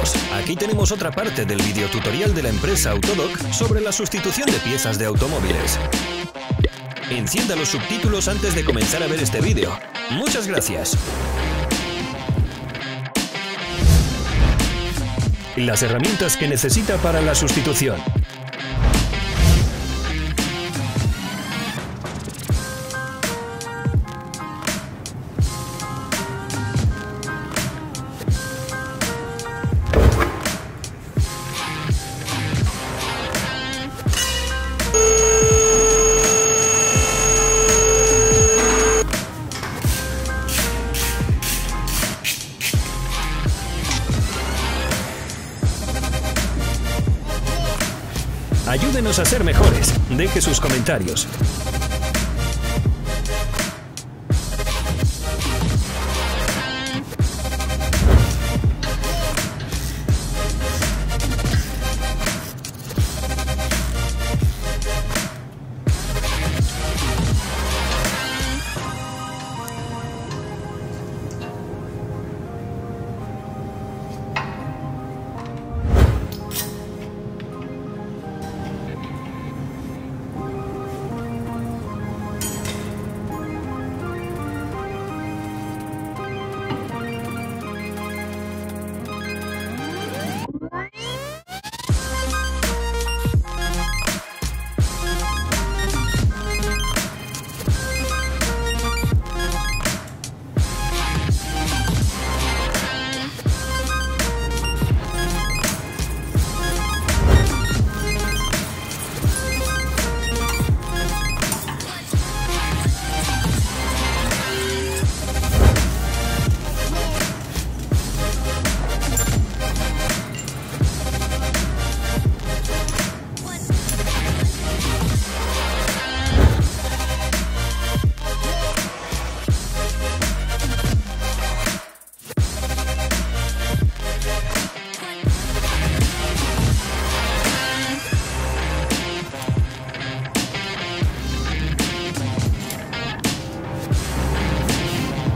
Amigos, aquí tenemos otra parte del videotutorial de la empresa Autodoc sobre la sustitución de piezas de automóviles. Encienda los subtítulos antes de comenzar a ver este vídeo. Muchas gracias. Las herramientas que necesita para la sustitución. Ayúdenos a ser mejores. Deje sus comentarios.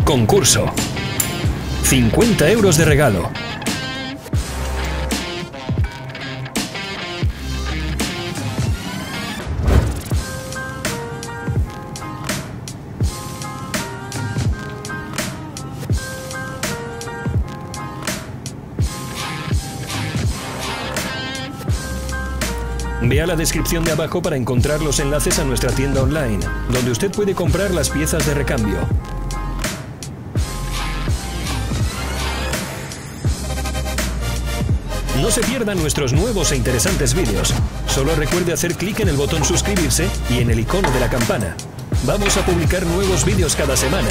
Concurso. 50 € de regalo. Vea la descripción de abajo para encontrar los enlaces a nuestra tienda online, donde usted puede comprar las piezas de recambio. No se pierdan nuestros nuevos e interesantes vídeos. Solo recuerde hacer clic en el botón suscribirse y en el icono de la campana. Vamos a publicar nuevos vídeos cada semana.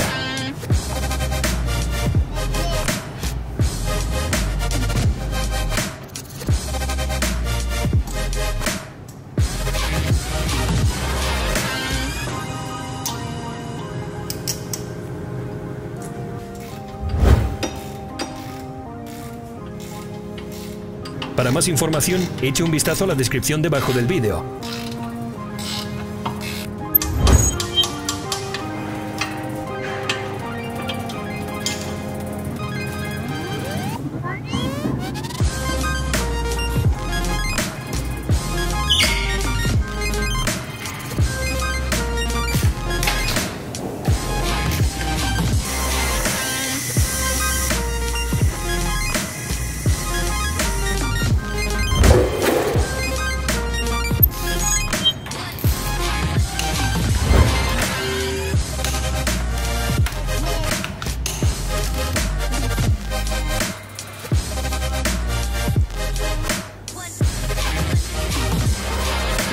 Para más información, eche un vistazo a la descripción debajo del vídeo.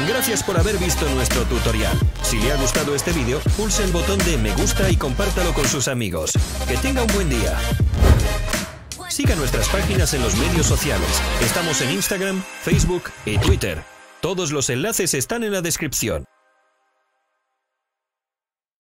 Gracias por haber visto nuestro tutorial. Si le ha gustado este vídeo, pulse el botón de me gusta y compártalo con sus amigos. Que tenga un buen día. Siga nuestras páginas en los medios sociales. Estamos en Instagram, Facebook y Twitter. Todos los enlaces están en la descripción.